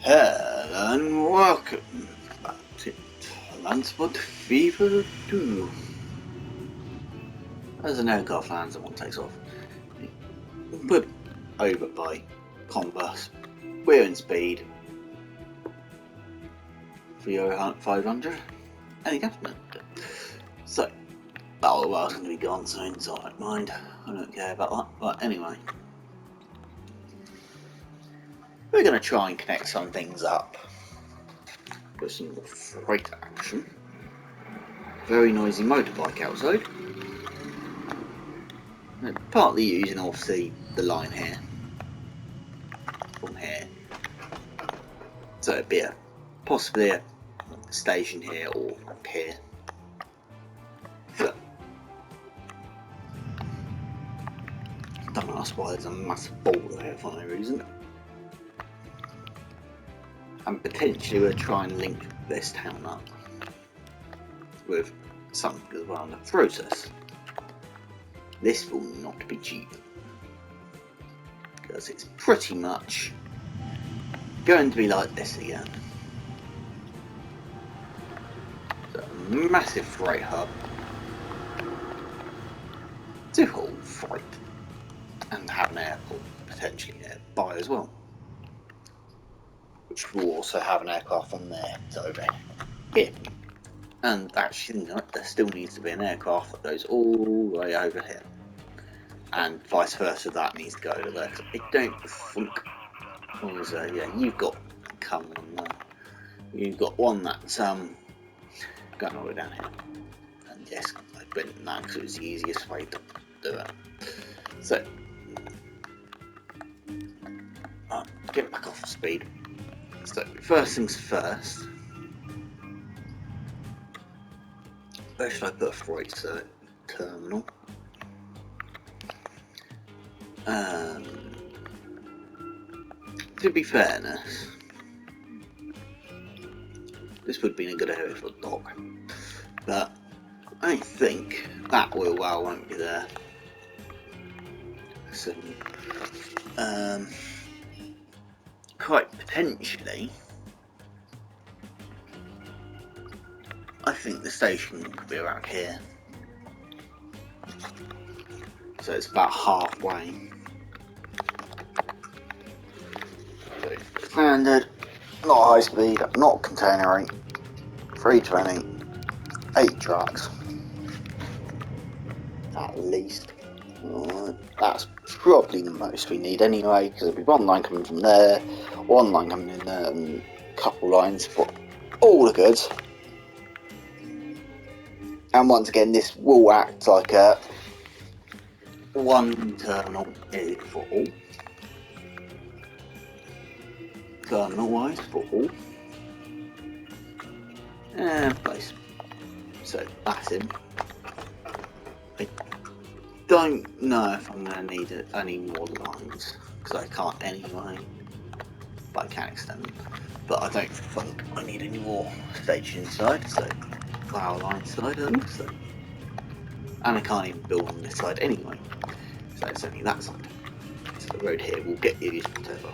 Hello and welcome back to Landspot Fever 2. As an aircraft lands and one takes off, put over by Converse. We're in speed 500 any definite. So, oh well, it's going to be gone soon, so I don't mind. I don't care about that. But anyway, we're going to try and connect some things up with some more freight action. Very noisy motorbike outside. Partly using obviously the line here from here, so it'd be possibly a station here or up here. So, don't ask why there's a massive boulder here for no reason. And potentially we'll try and link this town up with something as well in the process. This will not be cheap, because it's pretty much going to be like this again. So a massive freight hub to hold freight and have an airport potentially nearby as well, which will also have an aircraft on there over here. And actually, no, there still needs to be an aircraft that goes all the way over here, and vice versa. That needs to go over there. I don't think. Yeah, you've got coming on there. You've got one that's going all the way down here, and yes, I went that because it was the easiest way to do it. So, get back off speed. So, first things first. Where should I put a freight terminal? To be fairness, this would be a good area for a dock, but I think that won't be there. So, quite potentially, I think the station could be around here. So it's about halfway. So standard, not high speed, not containering, 320, 8 trucks. At least. That's probably the most we need anyway, because there'll be one line coming from there, one line coming in there, and a couple lines for all the goods. And once again, this will act like a one terminal for all. Terminal wise for all. And place. So that's him. I don't know if I'm going to need any more lines, because I can't anyway. But I can extend them. But I don't think I need any more station inside, so power line side so. And I can't even build on this side anyway, so it's only that side. So the road here will get used whatever.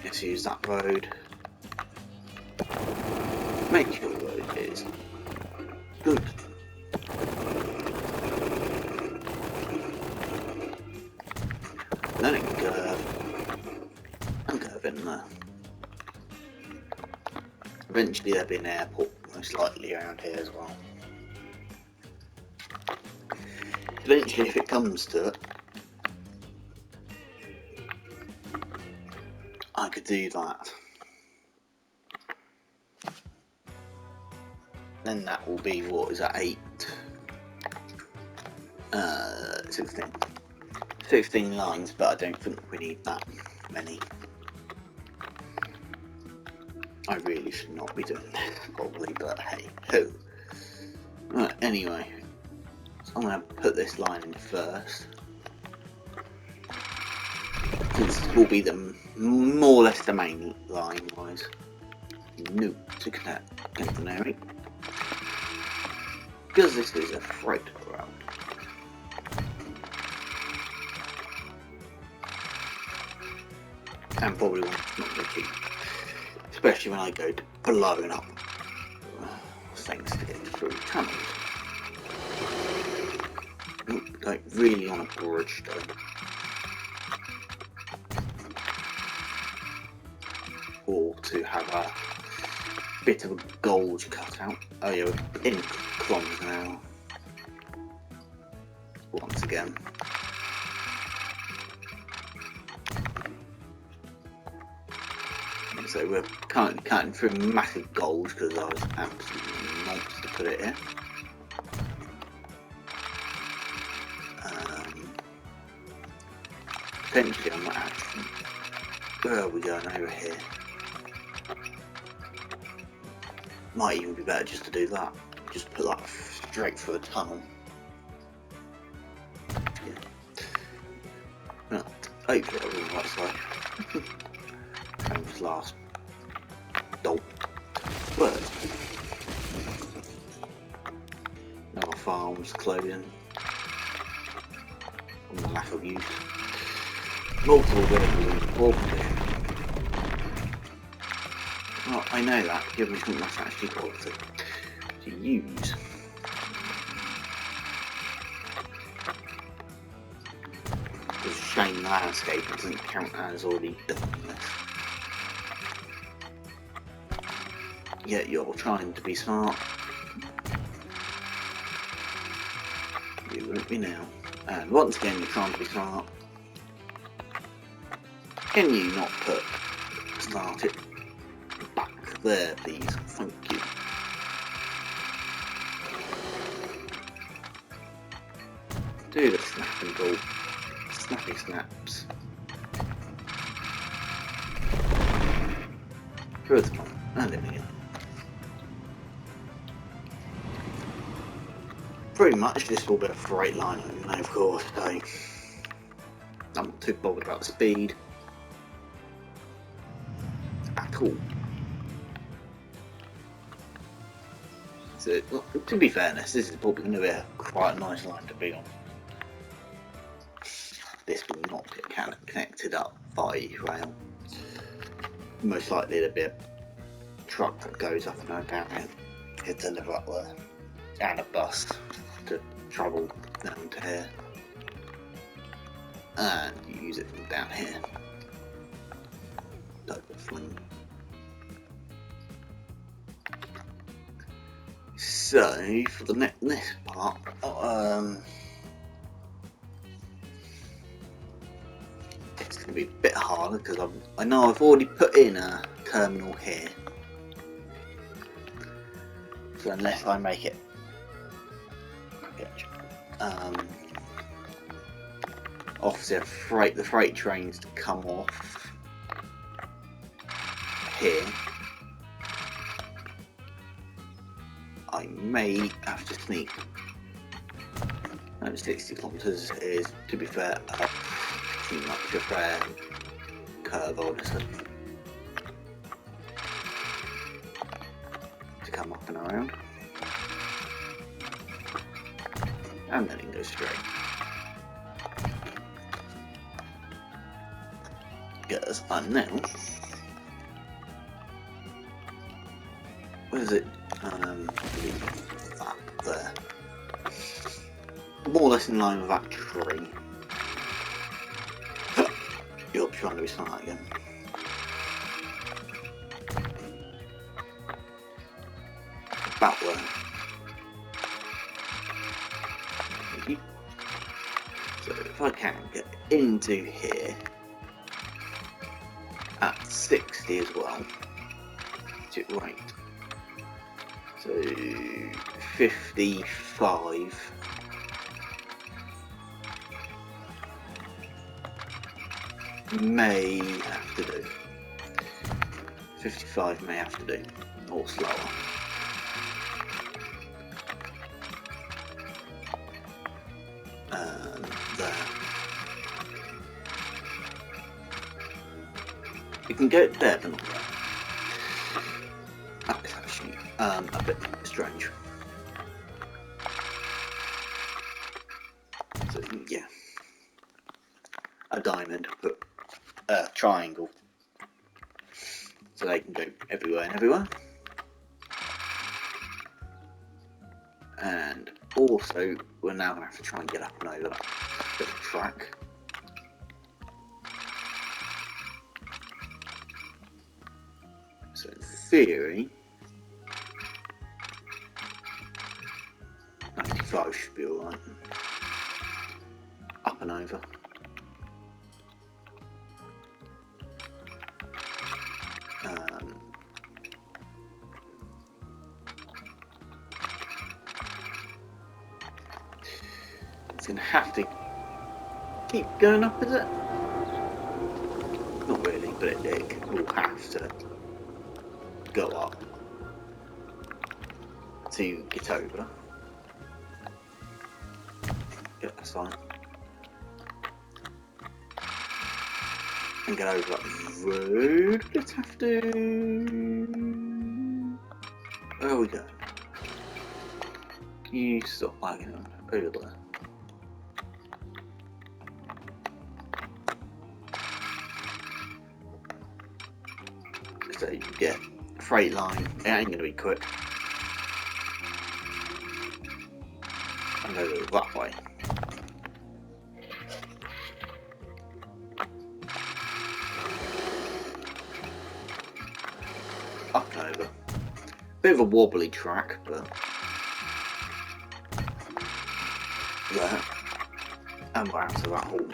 Let's use that road. Make sure the road is good. Then it can curve and curve in there. Eventually there'll be an airport most likely around here as well. Eventually, if it comes to it, I could do that. Then that will be, what is that, 16 lines, but I don't think we need that many. I really should not be doing this, probably, but hey, ho. Right, anyway, so I'm going to put this line in first. This will be the more or less the main line wise. No, to connect Canary. Because this is a freight route. and probably not very cheap, especially when I go to blowing up things to get through tunnels. Like really on a bridge though. Or to have a bit of a gulge cut out. Oh yeah, we're in kilometers now. Once again. And so we're currently cutting through massive gulge because I was absolutely nonce to put it in. Potentially I might actually... Where are we going over here? Might even be better just to do that. Just put that straight through the tunnel. Yeah. Right. Hopefully I'll be on the right side. And this last dolt worked. Now our farm's clothing. From the lack of use. Multiple vehicles in the poor condition. Well, I know that. Give me something that's actually quality to use. It's a shame landscape doesn't count as already done this. Yet you're trying to be smart. You won't be now. And once again, you're trying to be smart. Can you not put start it back there, please? Thank you. Do the snap and go. Snappy snaps. Through the top. And in again. Pretty much this will be a straight line, of course, so I'm not too bothered about speed at all. So, well, to be fairness, this is probably going to be quite a nice line to be on. This will not get connected up by rail. Most likely there'll be a truck that goes up and down here to deliver up there, and a bus to travel down to here, and you use it from down here. So for the next part, it's going to be a bit harder because I know I've already put in a terminal here. So unless I make it, obviously the freight trains to come off here, I may have to sneak. 60 kilometers is, to be fair, pretty much a fair curve, honestly, to come up and around, and then it goes straight. Because I know, where is it? That there, more or less in line with that tree. You're trying to be smart again. About there. So if I can get into here at 60 as well, right. So 55 may have to do. 55 may have to do, or slower. And there. You can go there, but not there. That is actually a bit strange. So yeah, a diamond, but a triangle so they can go everywhere and everywhere. And also, we're now going to have to try and get up and over that little track. So in theory, 95 should be alright. Up and over. It's going to have to keep going up, is it? Not really, but it will have to go up to get over. Yeah, that's fine. And get over that road. Let's have to. There we go. Can you stop lagging over there? So yeah, freight line. It ain't gonna be quick. I'm gonna go that way. Up and over. Bit of a wobbly track, but there. And we're out of that whole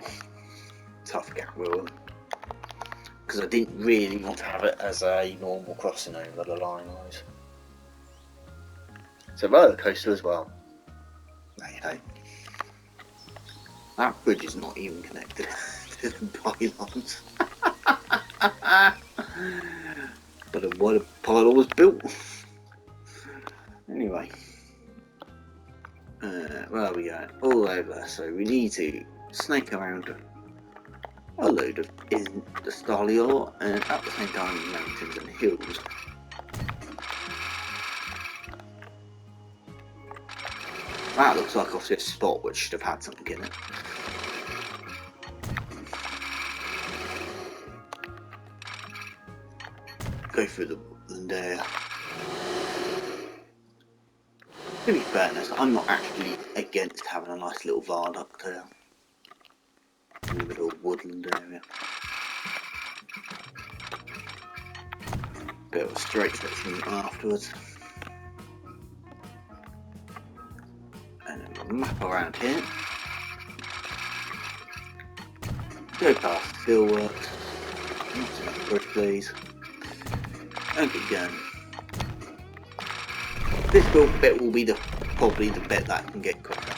tough gap wheel. Because I didn't really want to have it as a normal crossing over the line was. It's a roller coaster as well. Hey hey. That bridge is not even connected to the pylons. But why the pylon was built. Anyway. Where are we going? All over. So we need to snake around a load of in the Stalior and at the same time mountains and hills. That looks like obviously a spot which should have had something in it. Go through the woodland area. To be fairness, I'm not actually against having a nice little viaduct there. In the middle of woodland area. Bit of a straight section afterwards. And then we'll map around here. Go past the steelworks. Not too much bridge, please. And keep going. This bit will be probably the bit that can get quicker.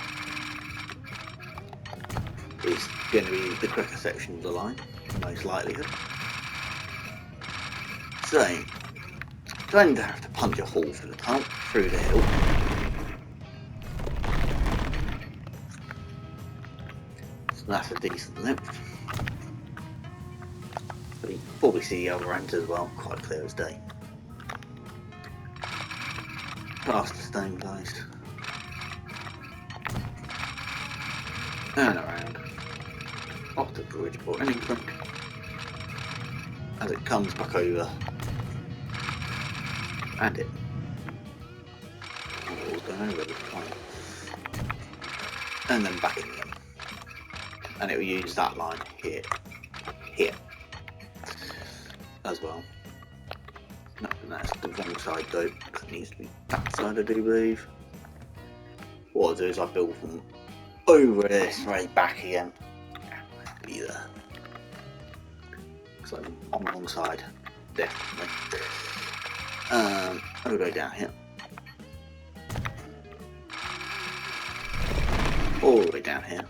It's going to be the quicker section of the line, most likelihood. So, going to have to punch a hole through the tunnel, through the hill. So that's a decent length. But you can probably see the other end as well, quite clear as day. Past the stone guys. And around. Off the bridge or anything. As it comes back over. And it. All going over this time. And then back in again. And it will use that line here. Here. As well. No, that's the wrong side though. It needs to be that side, I do believe. What I'll do is I build from over this way back again. Be there. So I'm on the wrong side, definitely. I'll go down here. All the way down here.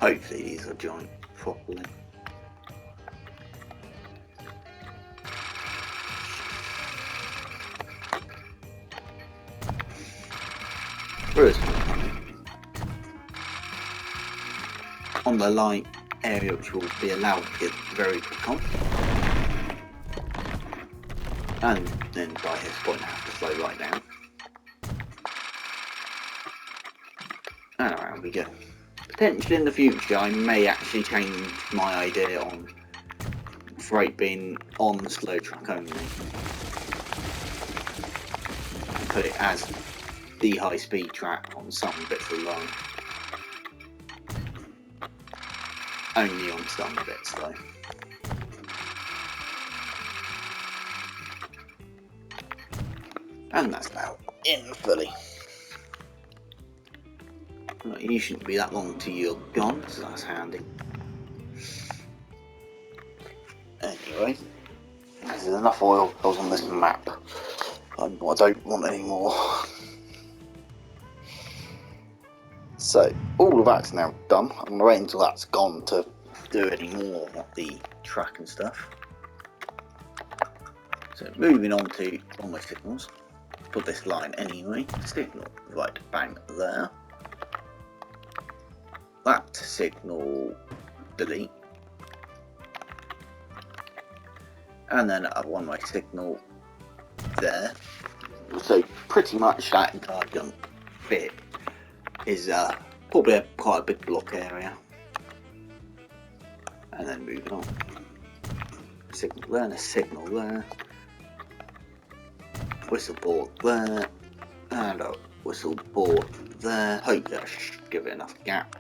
Hopefully these are joined properly. Where is it? On the light area which will be allowed to get very quick on. And then by this point I have to slow right down. And around we go. Potentially in the future, I may actually change my idea on freight being on the slow track only, and put it as the high speed track on some bits of the line. Only on some bits though. And that's now in fully. Well, you shouldn't be that long till you're gone, so that's handy. Anyway, there's enough oil pills on this map. I don't want any more. So, all of that's now done. I'm going to wait until that's gone to do any more of the track and stuff. So, moving on to all my signals. Put this line anyway. Signal right bang there. That signal delete. And then I want my signal there. So pretty much that entire jump bit is probably quite a big block area. And then moving on. Signal there and a signal there. Whistle board there. And a whistle board there. Hopefully that should give it enough gap.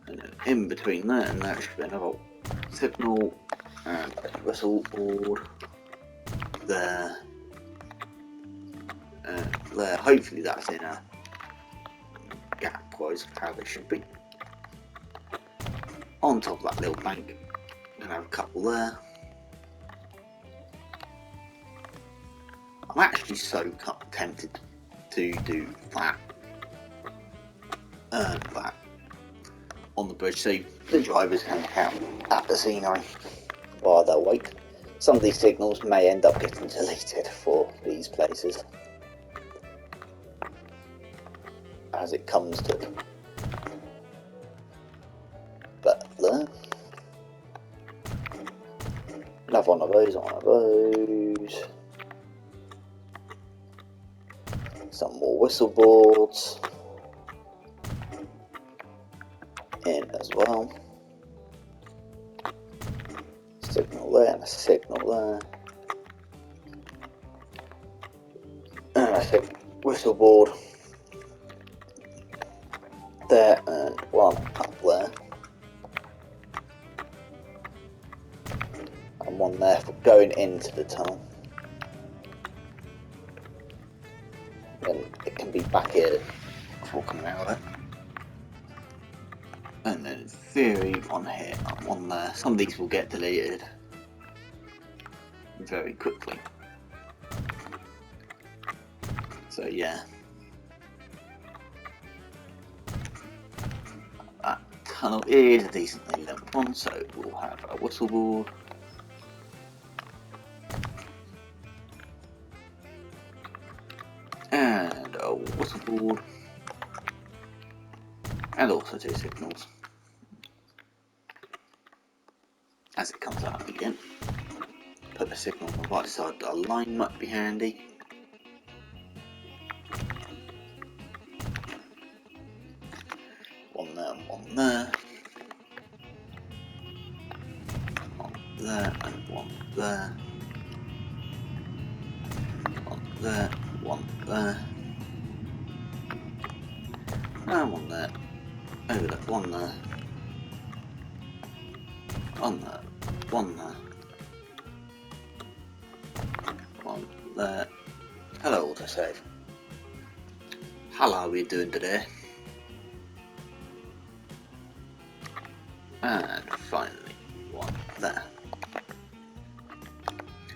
And then in between there and there should be another signal and a whistle board there and there. Hopefully that's in a gap wise how they should be. On top of that little bank, and have a couple there. I'm actually so tempted to do that and that on the bridge so the drivers can look out at the scenery while they'll wait. Some of these signals may end up getting deleted for these places as it comes to them. But there. Another one of those, Some more whistle boards in as well. Signal there and a signal there. And I think whistle board there and one up there. And one there for going into the tunnel. Then it can be back here before coming out of it. And then in theory, one here and one there. Some of these will get deleted very quickly. So yeah. That tunnel is a decently length one, so we'll have a whistle board. And a whistle board. And also two signals. As it comes out again. Put the signal on the right side of the line might be handy. One there and one there. One there and one there. One there, one there. And one there. Over there, one there. One there, one there. One there. Hello autosave. How are we doing today? And finally, one there.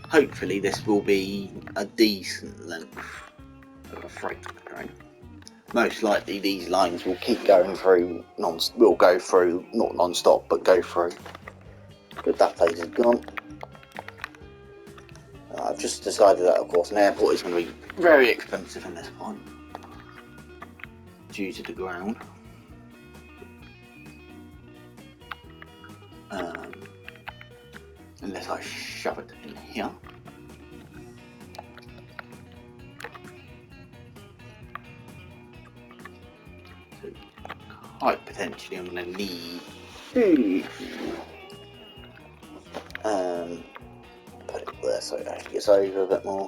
Hopefully this will be a decent length of a freight train. Most likely these lines will keep going through, will go through, not non-stop, but go through. But that place is gone. I've just decided that of course an airport is going to be very expensive in this point. Due to the ground. Unless I shove it in here. So quite potentially I'm going to need to put it there so it actually gets over a bit more.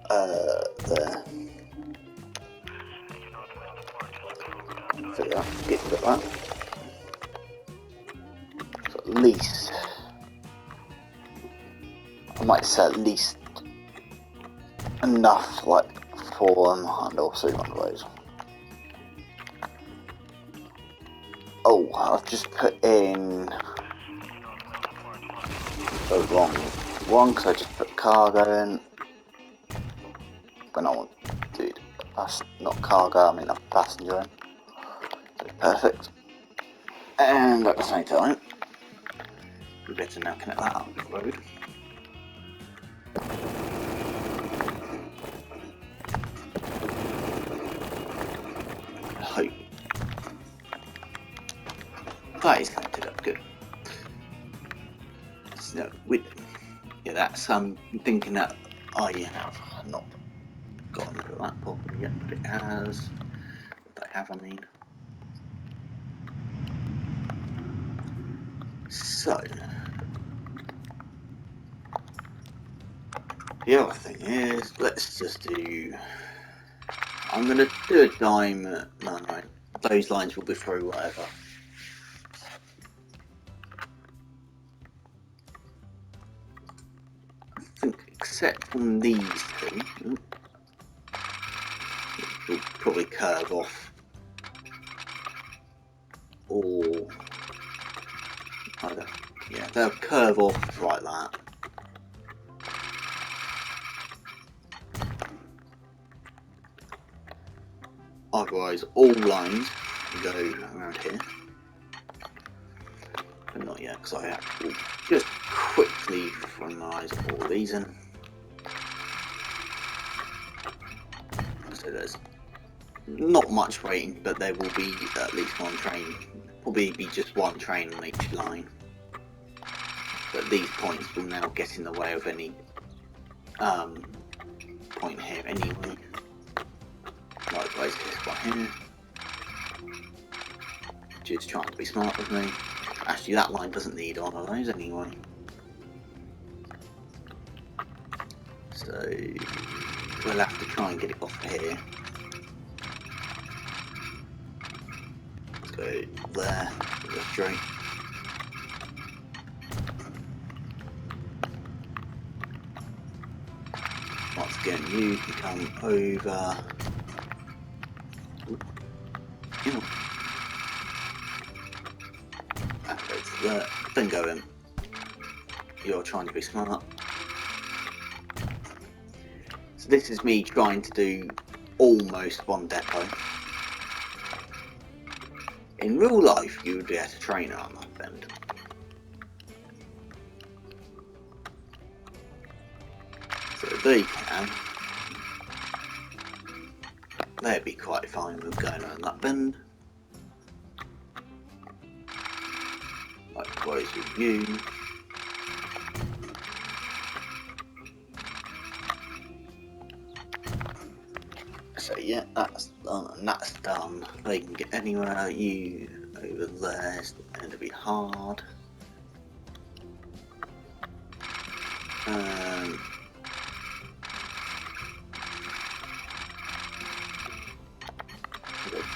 There. So yeah, get rid of that. So at least, I might say at least enough like for them, and also one of those. Oh, I've just put in the wrong one because I just put cargo in. But no, dude, that's not cargo, I mean a passenger in. So perfect. And at the same time, we better now connect that up with the road. I hope that is connected up good. So yeah, that's thinking that I have not gotten rid of that properly yet, but it has. What I have, I mean. So the other thing is, let's just do. I'm gonna do a dime. No, those lines will be through whatever. I think, except from these two, will probably curve off, or either, yeah, they'll curve off like that. Otherwise, all lines go around here. But not yet, because I have to just quickly finalise all these in. So there's not much waiting, but there will be at least one train. Probably be just one train on each line. But these points will now get in the way of any point here anyway. Likewise, this one here. Just trying to be smart with me. Actually, that line doesn't need one of those anyway. So we'll have to try and get it off here. Let's go there, go straight. Once again, you can come over. That goes to there. Then go in. You're trying to be smart. So this is me trying to do almost one depot. In real life, you would be able to train on that bend. So they can. They'd be quite fine with going around that bend. Likewise with you. So yeah, that's done and that's done. They can get anywhere. You over there is going to be hard. I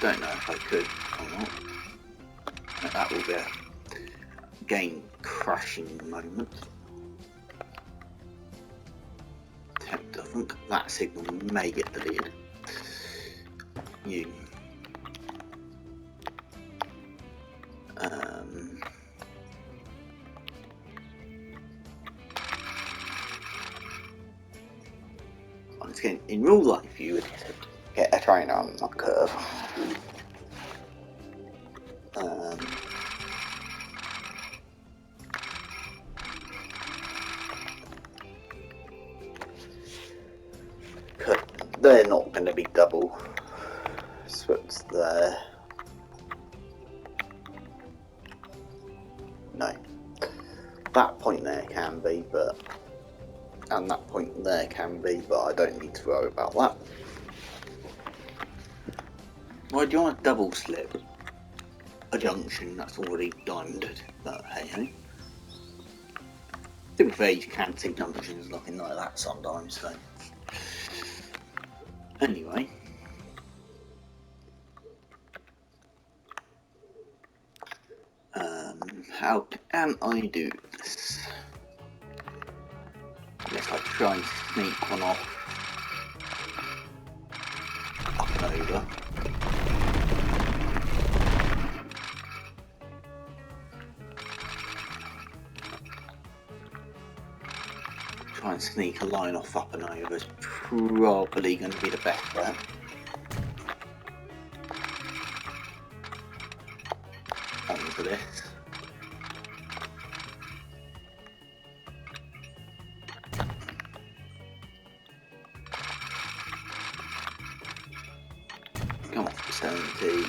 don't know if I could or not. That will be a game crashing moment. Tempt, I think that signal may get deleted. You. Once again, in real life, you would get a trainer on that curve. They're not going to be double swept there. No. That point there can be, but and that point there can be, but I don't need to worry about that. Why do you want to double slip a junction that's already diamonded? But hey ho. To be fair, you can see junctions looking like that sometimes, so. Anyway. How can I do this? I guess I try and sneak one off up and over. Try and sneak a line off up and over is probably going to be the best bet. Onto this. Come off the 70.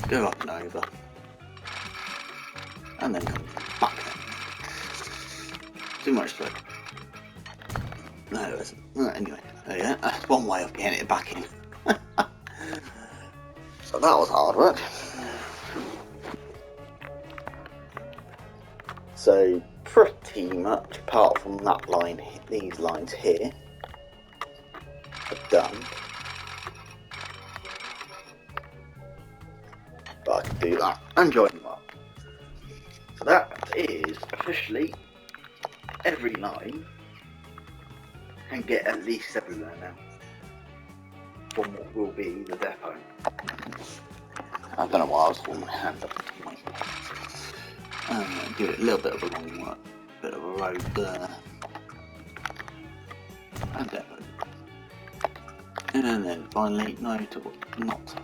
Go up and over. And then come back in. Too much slope. No, it isn't. Anyway, there you go. That's one way of getting it back in. So that was hard work. So pretty much apart from that line, these lines here are done. But I can do that and join them up. So that is officially every line can get at least everywhere now from what will be the depot. I don't know why I was holding my hand up to the mic. Give it a little bit of a long bit of a road there. And depot. And then finally, not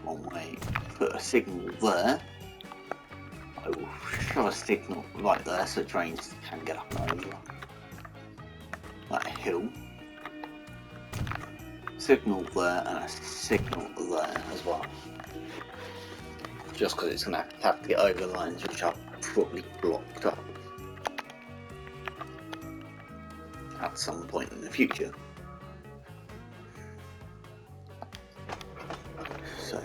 one way, put a signal there. I will show a signal right there so trains can get up and over that hill. Signal there and a signal there as well. Just because it's going to have to get over lines which are probably blocked up at some point in the future. So,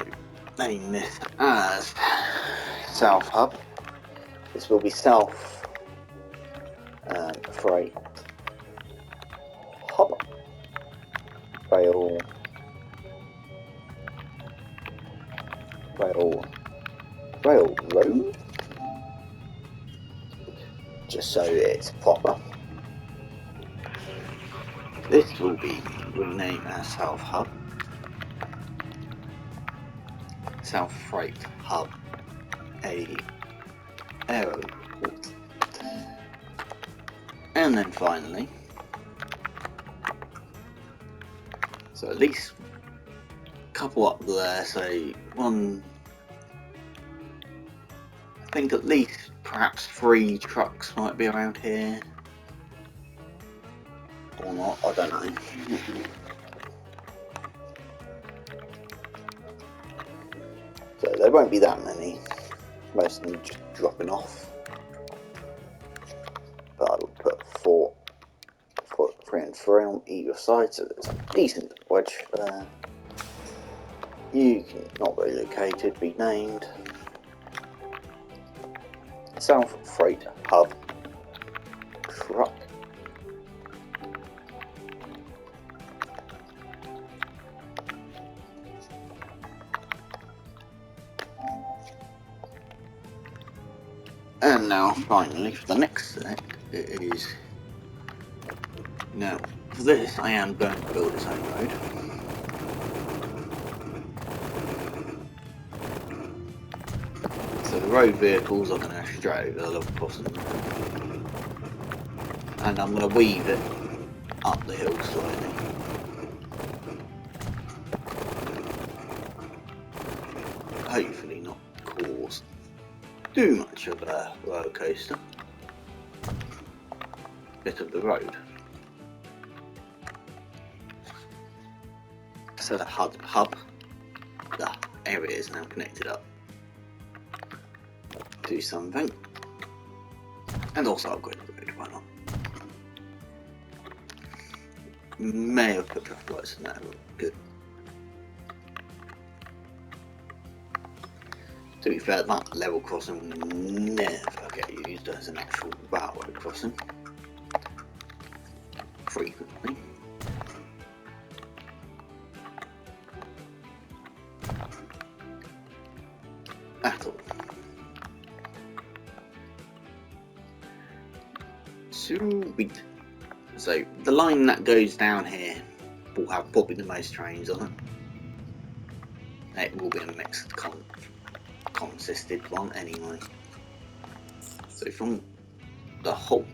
name this as South Hub. This will be South Freight Hub. Rail Railroad, just so it's proper. This will be renamed as South Hub, South Freight Hub, a aeroport, and then finally, so at least a couple up there, so one, I think at least perhaps 3 trucks might be around here, or not, I don't know. So there won't be that many, most of them just dropping off, but I will put 3 and 3 on either side, so there's a decent wedge there. You can not very located, be named South Freight Hub Truck. And now finally for the next set, it is, now for this I am going to build its own road. So the road vehicles are going to straight over the little crossing, and I'm going to weave it up the hill slightly. Hopefully not cause too much of a roller coaster. Bit of the road. So the hub, the area is now connected up to something. And also upgrade the road, why not? May have put traffic lights in there, but good. To be fair, that level crossing will never get used as an actual railroad crossing. Frequently. At all. Sweet. So the line that goes down here will have probably the most trains on it. It will be a mixed consisted one anyway. So from the halt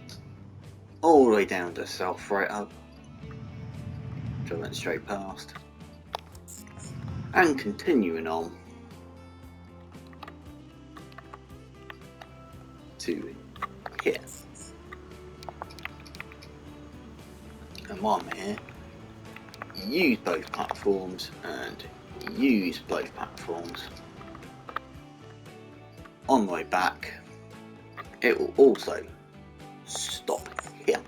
all the way down to South right up, which I went straight past, and continuing on to here. And while I'm here, use both platforms and use both platforms. On my way back, it will also stop here.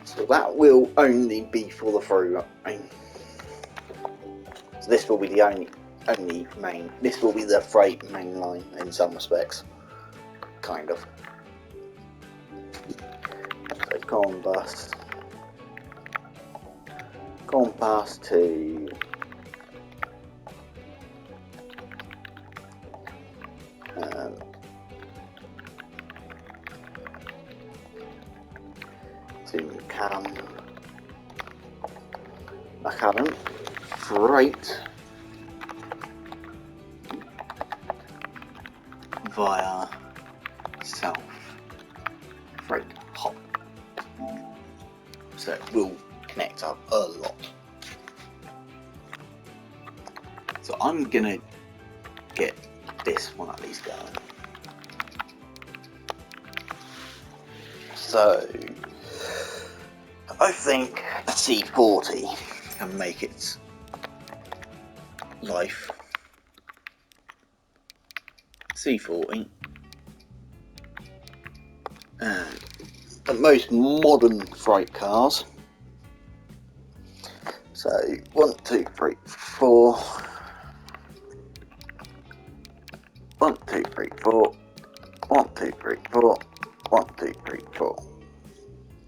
So that will only be for the through line. So this will be the only main. This will be the freight main line in some respects, kind of. So gone past to Macadam freight via South Freight Hop. So it will connect up a lot. So I'm gonna get this one at least going. So I think a C40 can make its life. C40 and the most modern freight cars. So 1, 2, 3, 4. 1, 2, 3, 4. 1, 2, 3, 4. 1, 2, 3, 4.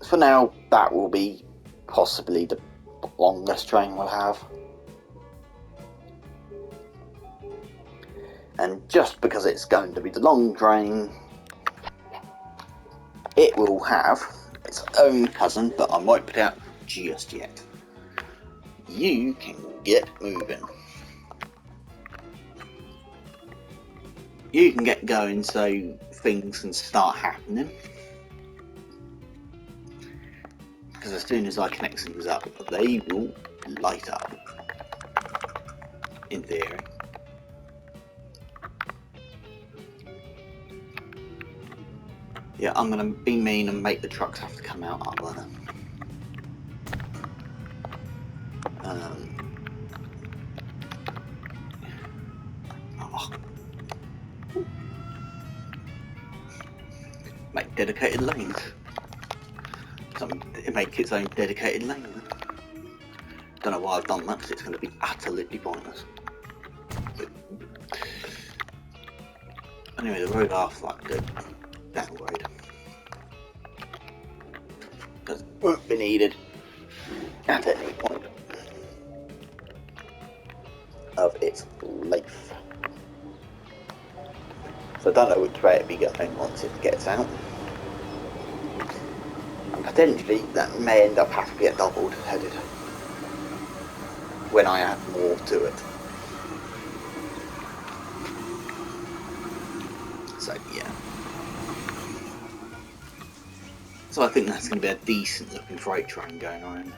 For now, that will be possibly the longest train we'll have. And just because it's going to be the long train, it will have its own cousin, but I won't put it out just yet. You can get moving. You can get going so things can start happening. Because as soon as I connect things up, they will light up. In theory. Yeah, I'm gonna be mean and make the trucks have to come out up there. Make dedicated lanes. Make its own dedicated lane. Don't know why I've done that, because it's going to be utterly pointless. Anyway, the road after that goes down the road. Because it won't be needed at any point of its life. So I don't know which way it'll be going once it gets out. And potentially that may end up having to get doubled headed when I add more to it. So yeah. So I think that's going to be a decent looking freight train going on.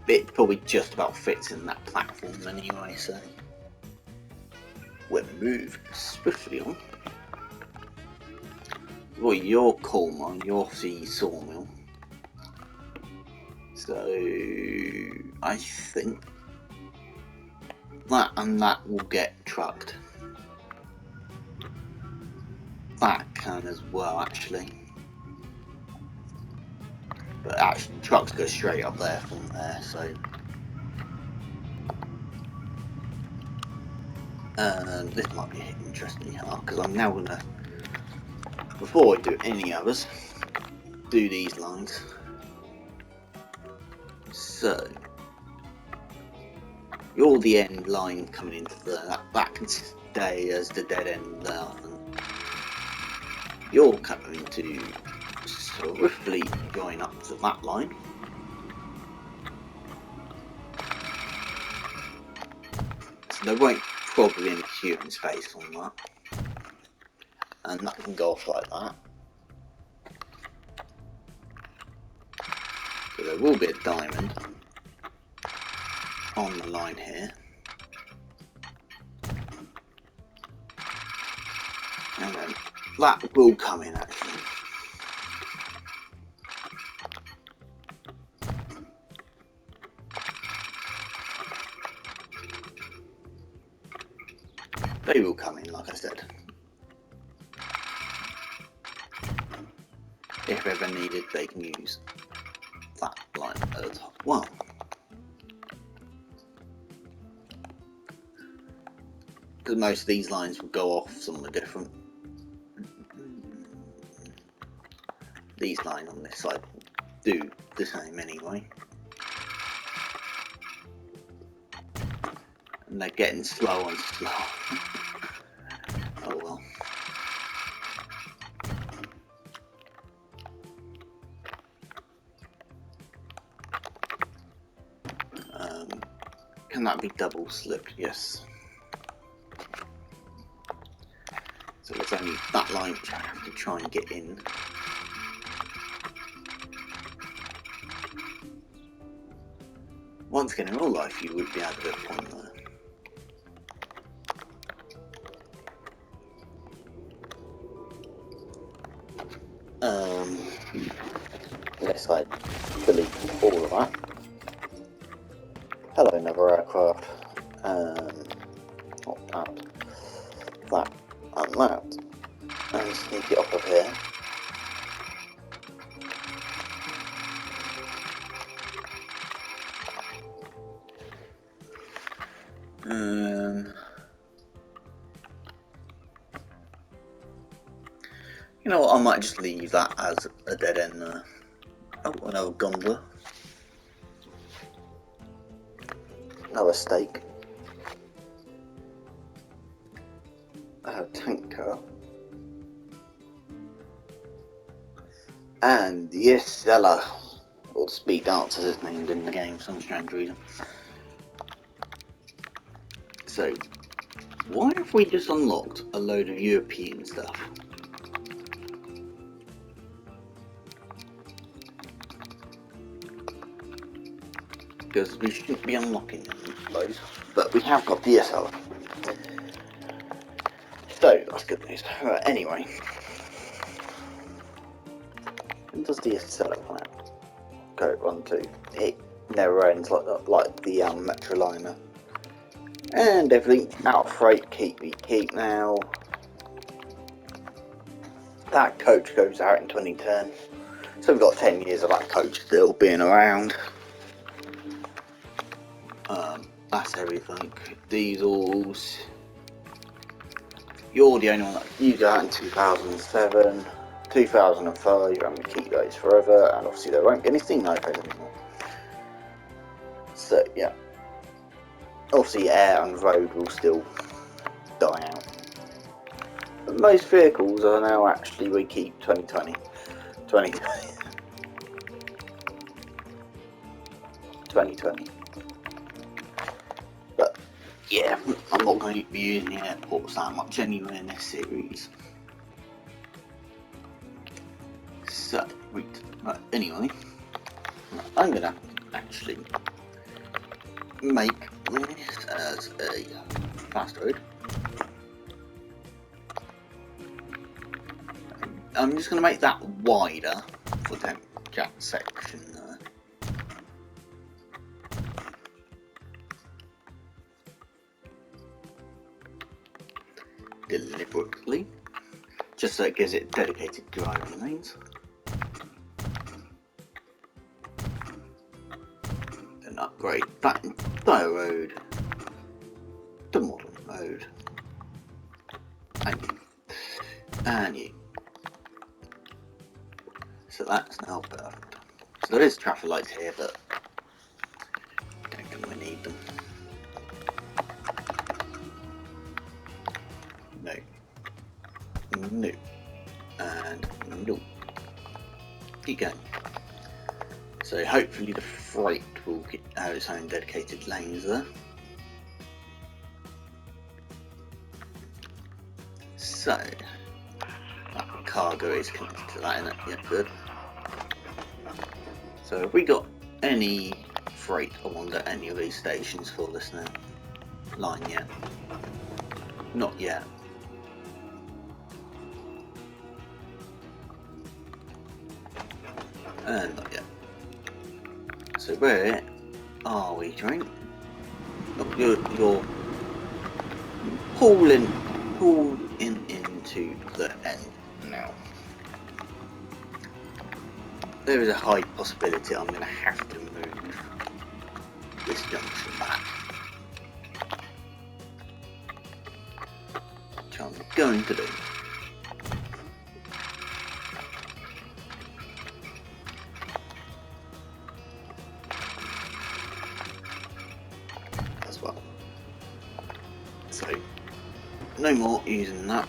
It probably just about fits in that platform anyway, so we'll move swiftly on. Well, your coal mine, your the sawmill. So I think that and that will get trucked. that can as well, actually. But actually, trucks go straight up there from there, so. This might be interesting, because I'm now gonna, before I do any others, do these lines. So, you're the end line coming into that can stay as the dead end there, and you're coming to swiftly join up to that line. So there won't probably be a human space on that. And that can go off like that. So there will be a diamond on the line here. And then that will come in actually. They will come in, like I said. If ever needed, they can use that line at the top. Well, because most of these lines will go off somewhere different. These lines on this side do the same anyway. And they're getting slower and slower. Oh well. Can that be double slipped? Yes. So it's only that line which I have to try and get in. Once again, in real life, you would be able to do it on there. Yes, I delete all of that. Hello, another aircraft. Not that. That and that. And sneak it off of here. You know what, I might just leave that as a dead end there. Oh, another gondola. Another stake. A tank car. And the Estella, or the Speed Dancer is named in the game for some strange reason. So, why have we just unlocked a load of European stuff? Because we shouldn't be unlocking those, but we have got DSL. So, that's good news. Right, anyway. When does DSL plan go on to? It never ends like that, like the Metroliner. And everything out of freight, keep now. That coach goes out in 2010. So we've got 10 years of that coach still being around. That's everything. Diesels. You're the only one that used that in 2007, 2005. I'm going to keep those forever, and obviously there won't be any steam motors anymore. So yeah, obviously air and road will still die out. But most vehicles are now actually we keep 2020. 2020. But yeah, I'm not going to be using the airports that much anyway in this series. So, right, anyway, I'm going to actually make this as a fast road. I'm just going to make that wider for that section there. Deliberately. just so it gives it dedicated driving lanes. Then upgrade that entire road to modern road. And you. So that's now perfect. So there is traffic lights here, but I don't think we need them. No. No. And no. Keep going. So hopefully the freight will have its own dedicated lanes there. So that cargo is connected to that, isn't it? Yeah, good. So have we got any freight along at any of these stations for this now? Line yet? Not yet. Not yet. So where are we, train? Look, you're pulling into the end now. There is a high possibility I'm going to have to move this junction back, which I'm going to do. As well. So, no more using that.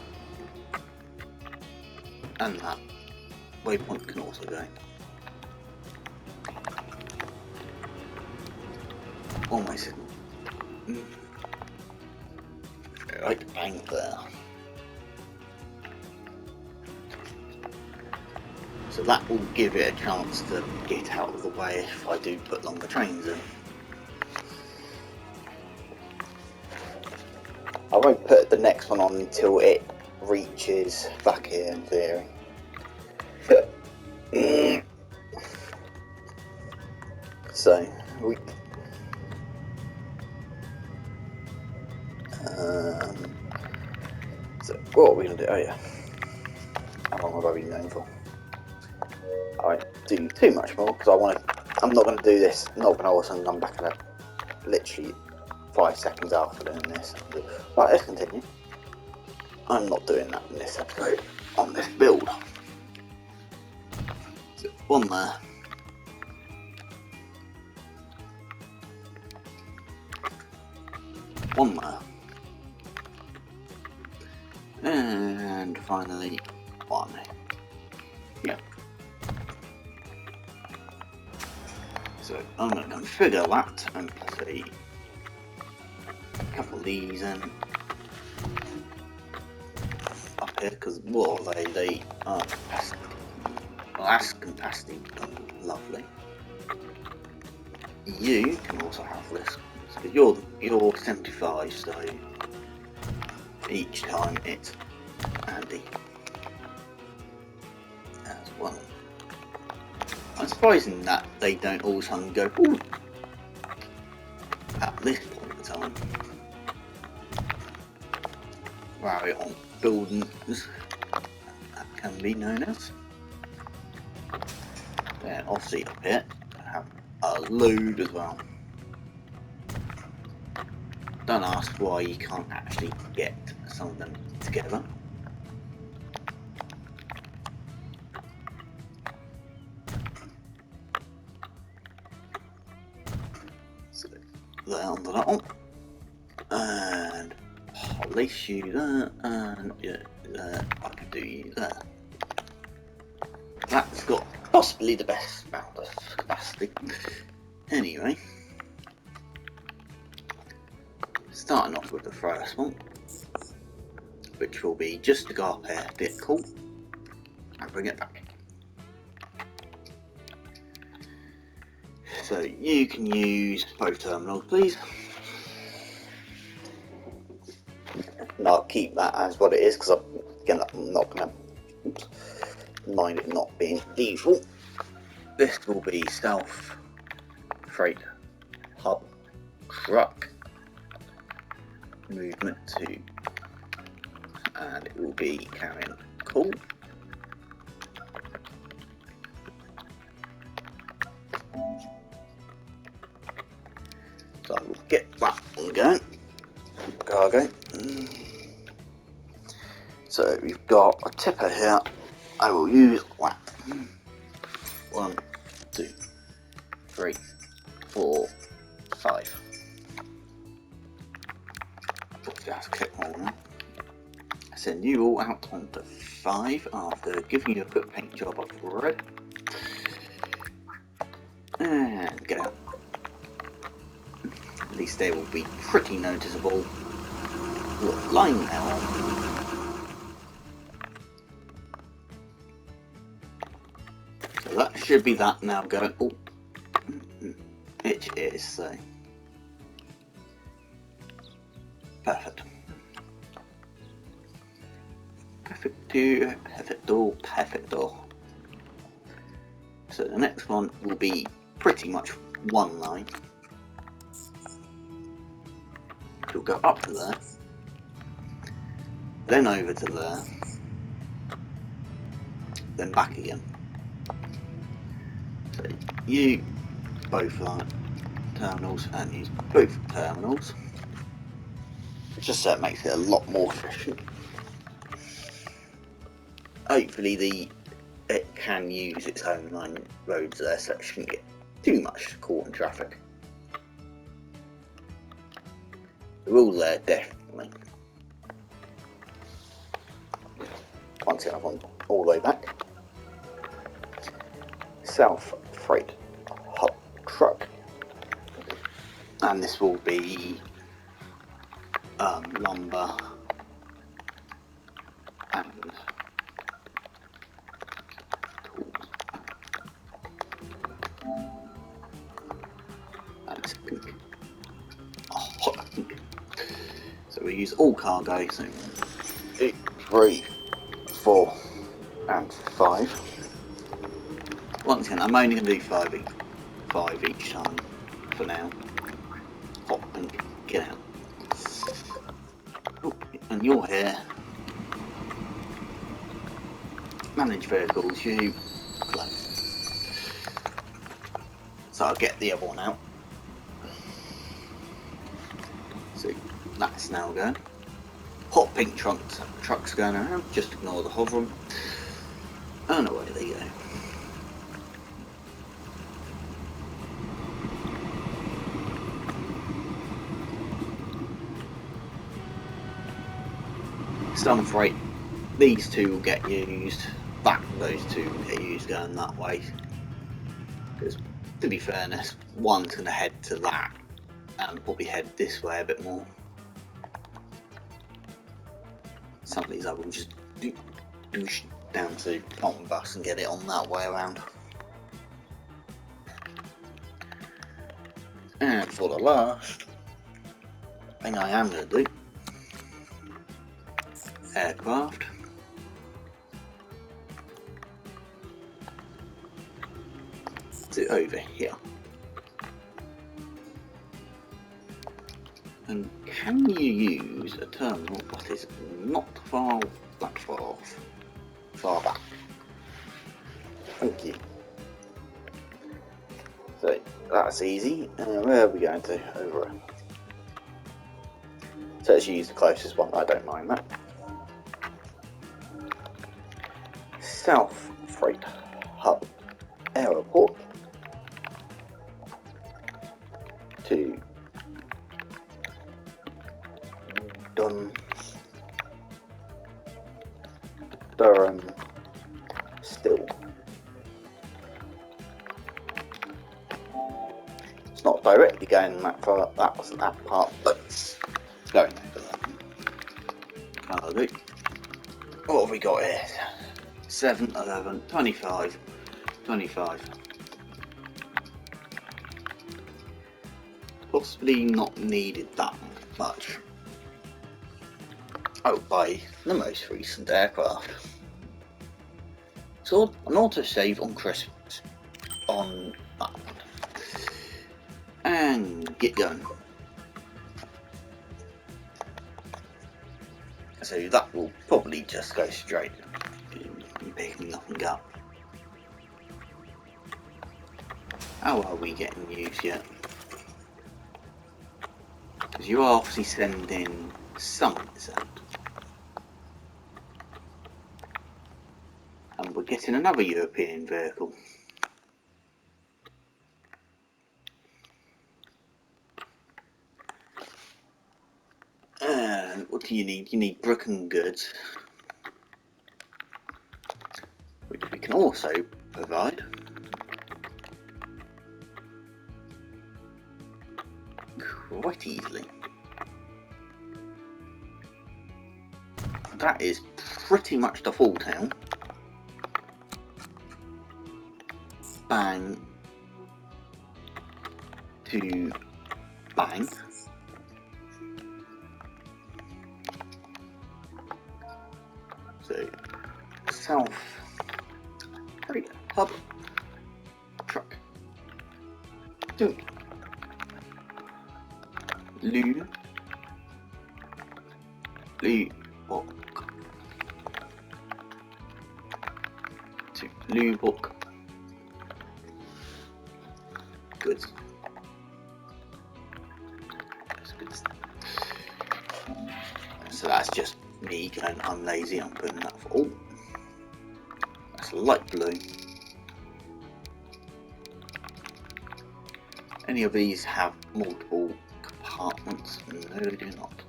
And that waypoint can also go. Almost right bang there. So that will give it a chance to get out of the way if I do put longer trains in. I won't put the next one on until it reaches back here in theory. So what are we going to do? Oh yeah. How long have I been going for? I won't do too much more because I'm not going to do this. I'm not going to all of a sudden come back at it literally 5 seconds after doing this. Right, let's continue. I'm not doing that in this episode on this build. So one there. One there. And finally one. Yeah. So I'm going to configure that and put a couple of these in up here because what are they are capacity. Well, that's capacity, lovely. You can also have this because you're 75, so each time it's handy as well. I'm surprised that they don't all of a sudden go ooh, at this point in time. Vary on buildings, that can be known as. Then obviously up here I have a load as well. Don't ask why you can't actually get some of them together. So there under that one. And place you there, and not yet there, I can do you there. That's got possibly the best amount of capacity. Anyway, starting off with the first one, which will be just to go up here, bit cool, and bring it back. So you can use both terminals, please. And I'll keep that as what it is because again I'm not going to mind it not being default. This will be South Freight Hub Truck movement 2, and it will be carrying Cool. So we'll get that one going. Cargo. So we've got a tipper here. I will use that. 1, 2, 3, 4, 5. Just click on that. Send you all out onto 5 after giving you a quick paint job of red. And get out. At least they will be pretty noticeable. Look, line now. So that should be that now going. Oh, it is so. Perfect. Perfecto. So the next one will be pretty much one line. It'll go up to there, then over to there, then back again. So you both line terminals and use both terminals, just so it makes it a lot more efficient. Hopefully it can use its own line roads there, so it shouldn't get too much caught in traffic. The rule there, definitely. Once again, I've gone all the way back. South Freight Hub Truck. And this will be lumber and tools. And it's pink. Oh, hot pink. So we use all cargo, so 8, 3, 4 and 5. Once again, I'm only going to do 5 each time for now. Hot pink, get out. Oh, and you're here. Manage vehicles, you close. So I'll get the other one out. So that's now going. Hot pink trucks going around, just ignore the hovering. And away they go. Some freight, these two will get used, those two will get used going that way. Because to be fairness, one's going to head to that and probably head this way a bit more. Some of these I will just douche down to omnibus and get it on that way around. And for the last thing I am going to do, aircraft. To over here. And can you use a terminal that is not that far back? Thank you. So that's easy. Where are we going to? Over. So let's use the closest one. I don't mind that. South Freight Hub Airport to Durham Still. It's not directly going that far, that wasn't that part, but it's going over there. What have we got here? 7, 11, 25, 25. Possibly not needed that much. I'll buy the most recent aircraft. So an autosave on Christmas on that one. And get going. So that will probably just go straight. picking nothing up. How are we getting used yet? Because you are obviously sending some of this out. And we're getting another European vehicle. And what do you need? You need broken goods, which we can also provide. Quite easily. That is pretty much the full town. Bang to bang. So south, there we go, hub, truck, dunk, Lubok, to Lubok, goods. That's good stuff. So that's just me going, I'm lazy, I'm putting that for all. That's light blue. Any of these have multiple compartments? No, they do not.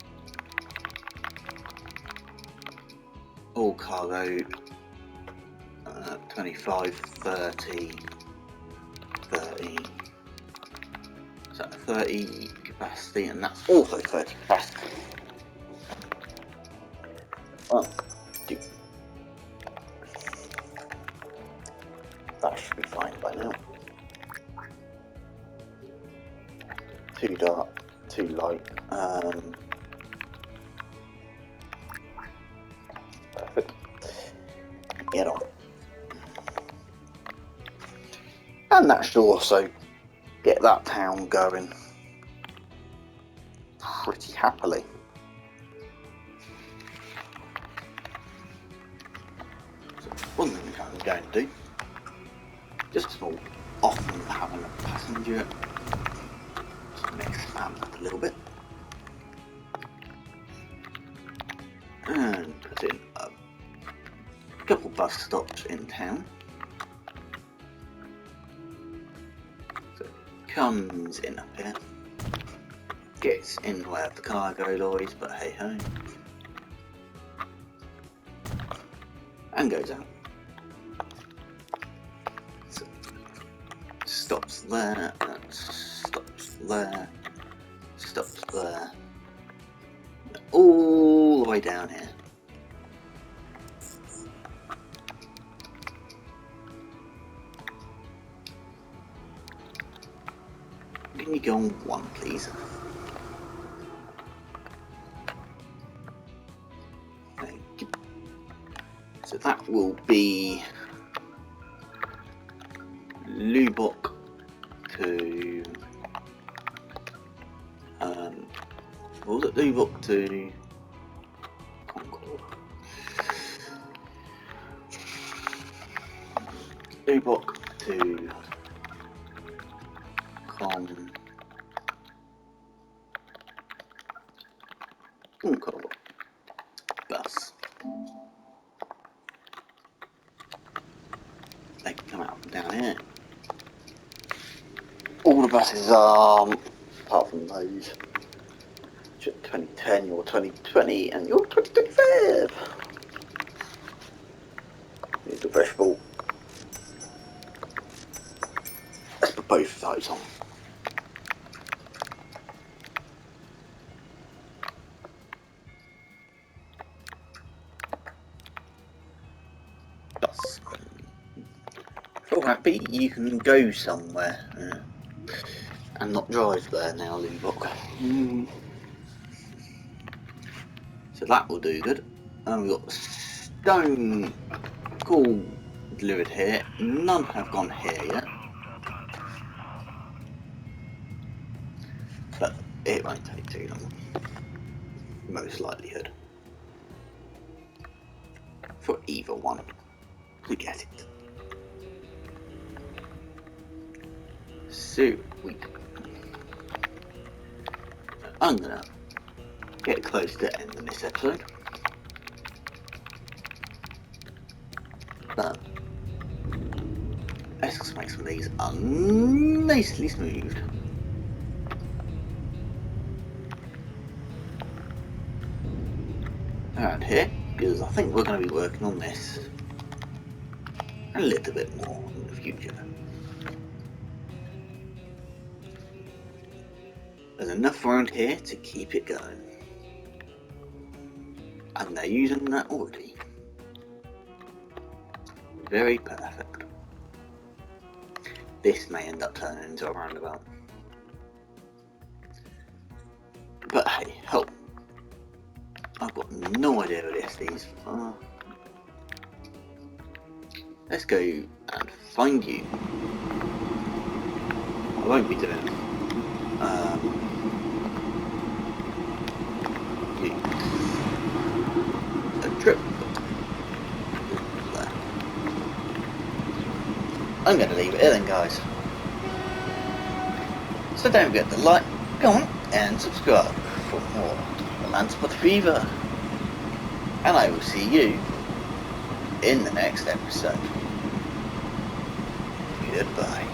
All cargo, 25, 30, 30. Is that 30 capacity? And that's also 30 capacity. One, two. That should be fine by now. Too dark, too light. Perfect. Get on. And that should also get that town going pretty happily. So one thing I'm going to do, just small, often having a passenger, just expand that a little bit, and put in a couple bus stops in town. So it comes in up here, gets in the way of the cargo lorries, but hey ho, and goes out. So stops there, stops there, stops there, all the way down here. Can you go on one, please? Thank you. So that will be Lubok to what was it? Lubok to Concord. Lubok to Concord bus. They can come out from down here. All the buses are, apart from those, 2010, your 2020, and your 2025. Here's the vegetable. Let's put both of those on. Bus. Feel happy you can go somewhere and not drive there now, Lubok. So that will do good. And we've got stone all delivered here. None have gone here yet. But it won't take too long. Most likelihood. For either one. to get it. So I'm gonna get close to the end of this episode. But let's just make some of these nicely smooth. Around here, because I think we're going to be working on this a little bit more in the future. There's enough around here to keep it going. And they're using that already. Very perfect. This may end up turning into a roundabout. But hey, help. I've got no idea what these are. Let's go and find you. I won't be doing a trip. I'm going to leave it here then, guys. So don't forget to like, comment and subscribe for more Landsbot Fever. And I will see you in the next episode. Goodbye.